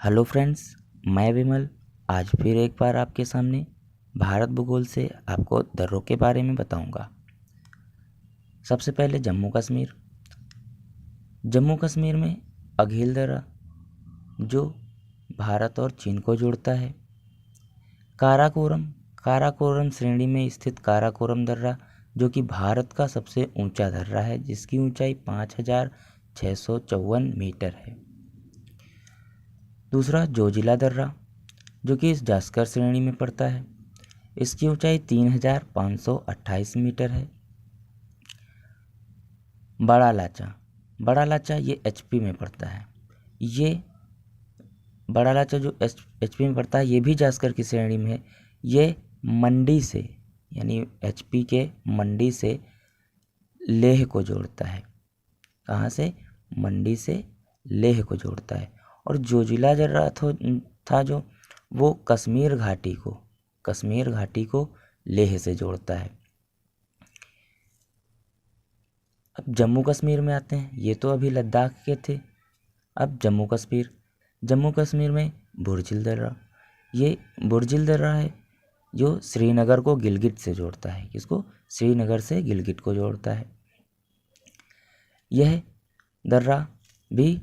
Hello friends, मैं विमल आज फिर एक बार आपके सामने भारत भूगोल से आपको दर्रों के बारे में बताऊंगा। सबसे पहले जम्मू कश्मीर। जम्मू कश्मीर में अघिल दर्रा जो भारत और चीन को जोड़ता है। काराकोरम काराकोरम श्रेणी में स्थित काराकोरम दर्रा जो कि भारत का सबसे ऊंचा दर्रा है, जिसकी ऊंचाई 5,654 मीटर है। दूसरा जोजिला दर्रा जो कि इस जास्कर श्रेणी में पड़ता है। इसकी ऊंचाई 3,528 मीटर है। बड़ा लाचा ये एचपी में पड़ता है। ये बड़ा लाचा जो एचपी में पड़ता है, ये भी जास्कर की श्रेणी में है। ये मंडी से यानी एचपी के मंडी से लेह को जोड़ता है। कहाँ से? मंडी से लेह को जोड़ता है। और जोजिला दर्रा था जो वो कश्मीर घाटी को लेह से जोड़ता है। अब जम्मू कश्मीर में आते हैं। ये तो अभी लद्दाख के थे। अब जम्मू कश्मीर में बुर्जिल दर्रा। ये बुर्जिल दर्रा है जो श्रीनगर को गिलगित से जोड़ता है। किसको? श्रीनगर से गिलगित को जोड़ता है। यह दर्रा भी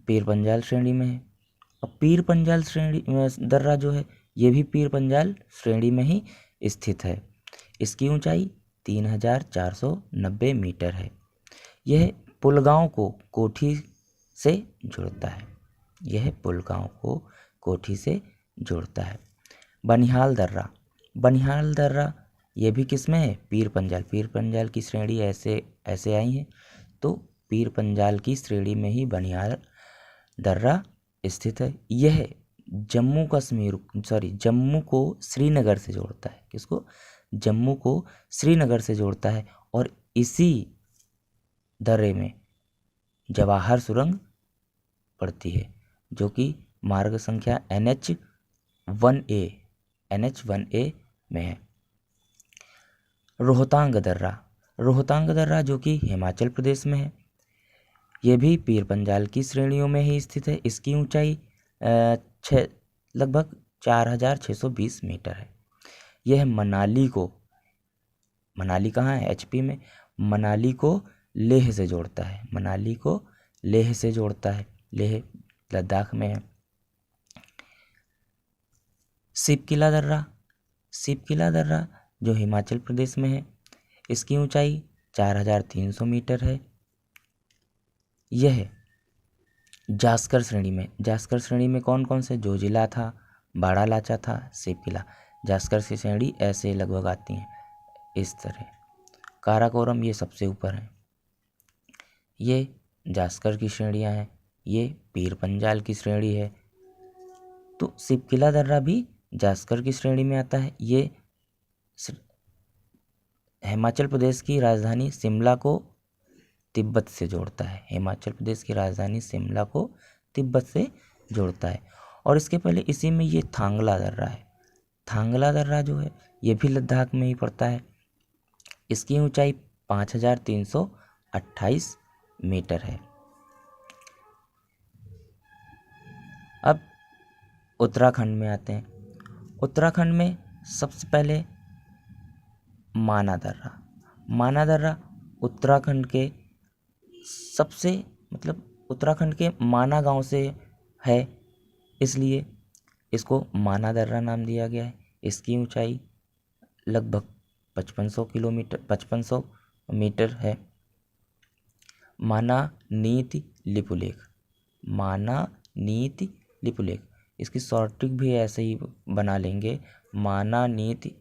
पीर पंजाल श्रेणी में है। और पीर पंजाल श्रेणी दर्रा जो है ये भी पीर पंजाल श्रेणी में ही स्थित है। इसकी ऊंचाई 3,490 मीटर है। यह पुलगांव को कोठी से जोड़ता है। बनिहाल दर्रा ये भी किस में है? पीर पंजाल की श्रेणी ऐसे आई है, तो पीर पंजाल की श्रेणी में ही बनिहाल दर्रा स्थित है। यह जम्मू को श्रीनगर से जोड़ता है। किसको? जम्मू को श्रीनगर से जोड़ता है। और इसी दर्रे में जवाहर सुरंग पड़ती है जो कि मार्ग संख्या NH1A में है। रोहतांग दर्रा जो कि हिमाचल प्रदेश में है। यह भी पीर पंजाल की श्रेणियों में ही स्थित है। इसकी ऊंचाई लगभग 4,620 मीटर है। यह मनाली कहाँ है? एचपी में। मनाली को लेह से जोड़ता है। लेह लद्दाख में है। सिपकिला दर्रा जो हिमाचल प्रदेश में है। इसकी ऊंचाई 4,300 मीटर है। यह जास्कर श्रेणी में कौन कौन से? जोजिला था, बड़ा लाचा था, सिपकिला। जास्कर की श्रेणी ऐसे लगभग आती हैं इस तरह। काराकोरम ये सबसे ऊपर है। ये जास्कर की श्रेणियाँ हैं। ये पीर पंजाल की श्रेणी है। तो सिपकिला दर्रा भी जास्कर की श्रेणी में आता है। ये हिमाचल प्रदेश की राजधानी शिमला को तिब्बत से जोड़ता है। और इसके पहले इसी में ये थांगला दर्रा जो है ये भी लद्दाख में ही पड़ता है। इसकी ऊंचाई 5,328 मीटर है। अब उत्तराखंड में आते हैं। उत्तराखंड में सबसे पहले माना दर्रा उत्तराखंड के माना गांव से है, इसलिए इसको माना दर्रा नाम दिया गया है। इसकी ऊंचाई लगभग 5,500 मीटर है। माना नीति लिपुलेख इसकी शॉर्ट ट्रिक भी ऐसे ही बना लेंगे। माना नीति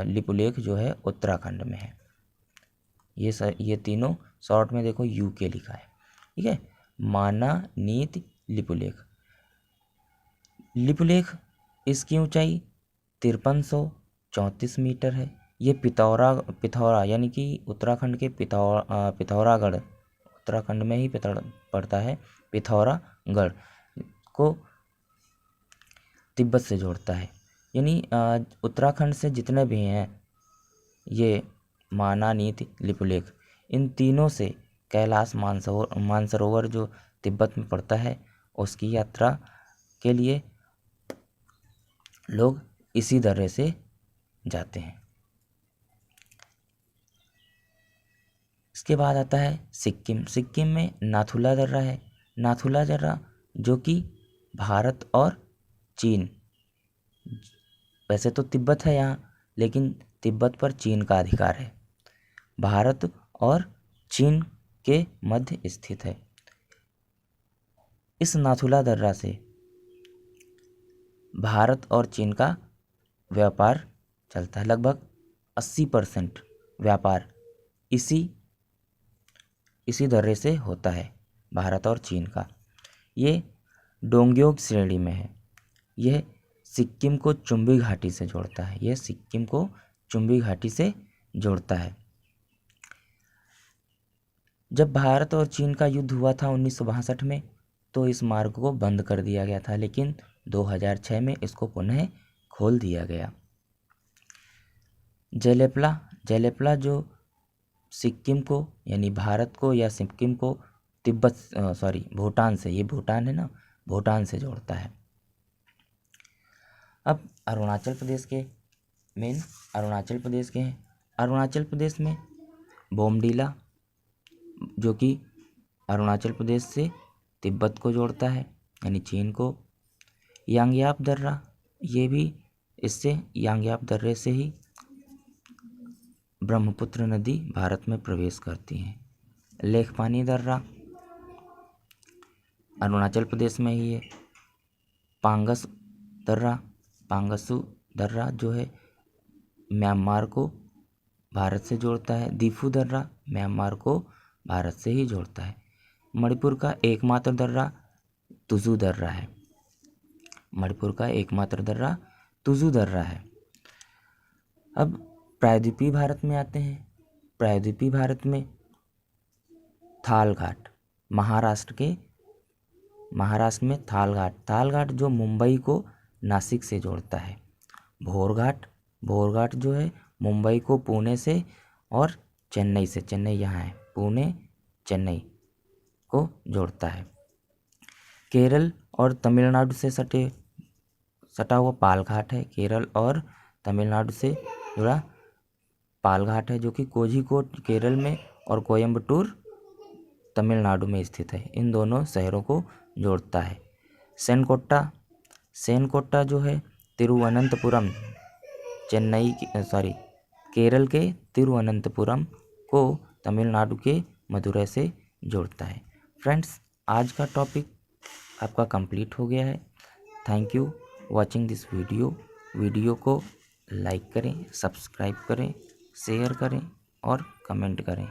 लिपुलेख जो है उत्तराखंड में है। ये तीनों शॉर्ट में देखो UK लिखा है। ठीक है। माना नीति लिपुलेख इसकी ऊंचाई 5,334 मीटर है। ये पिथौरा यानी कि उत्तराखंड के पिथौरागढ़ उत्तराखंड में ही पड़ता है। पिथौरागढ़ को तिब्बत से जोड़ता है। यानी उत्तराखंड से जितने भी हैं ये माना नीति लिपुलेख, इन तीनों से कैलाश मानसरोवर जो तिब्बत में पड़ता है उसकी यात्रा के लिए लोग इसी दर्रे से जाते हैं। इसके बाद आता है सिक्किम। सिक्किम में नाथुला दर्रा है। नाथुला दर्रा जो कि भारत और चीन, वैसे तो तिब्बत है यहाँ, लेकिन तिब्बत पर चीन का अधिकार है, भारत और चीन के मध्य स्थित है। इस नाथुला दर्रा से भारत और चीन का व्यापार चलता है। लगभग 80% व्यापार इसी दर्रे से होता है, भारत और चीन का। ये डोंगयोक श्रेणी में है। यह सिक्किम को चुंबी घाटी से जोड़ता है। यह सिक्किम को चुंबी घाटी से जोड़ता है। जब भारत और चीन का युद्ध हुआ था 1962 में, तो इस मार्ग को बंद कर दिया गया था, लेकिन 2006 में इसको पुनः खोल दिया गया। जेलेपला जो सिक्किम को, यानी भारत को या सिक्किम को भूटान से, ये भूटान है ना, भूटान से जोड़ता है। अब अरुणाचल प्रदेश के हैं। अरुणाचल प्रदेश में बोमडीला जो कि अरुणाचल प्रदेश से तिब्बत को जोड़ता है, यानी चीन को। यांग्याप दर्रा, ये भी इससे, यांग्याप दर्रे से ही ब्रह्मपुत्र नदी भारत में प्रवेश करती है। लेखपानी दर्रा अरुणाचल प्रदेश में ही है। पांगसू दर्रा जो है म्यांमार को भारत से जोड़ता है। दीफू दर्रा म्यांमार को भारत से ही जोड़ता है। मणिपुर का एकमात्र दर्रा तुजू दर्रा है। अब प्रायद्वीपीय भारत में आते हैं। प्रायद्वीपीय भारत में थालघाट, महाराष्ट्र में थालघाट जो मुंबई को नासिक से जोड़ता है। भोरघाट जो है मुंबई को पुणे से और चेन्नई यहाँ है, पुणे चेन्नई को जोड़ता है। केरल और तमिलनाडु से सटा हुआ पालघाट है। केरल और तमिलनाडु से जुड़ा पालघाट है, जो कि कोझिकोड केरल में और कोयम्बटूर तमिलनाडु में स्थित है। इन दोनों शहरों को जोड़ता है। सेनकोट्टा जो है तिरुवनंतपुरम, केरल के तिरुवनंतपुरम को तमिलनाडु के मदुरै से जोड़ता है। फ्रेंड्स, आज का टॉपिक आपका कंप्लीट हो गया है। Thank you watching this video को लाइक करें, सब्सक्राइब करें, शेयर करें और कमेंट करें।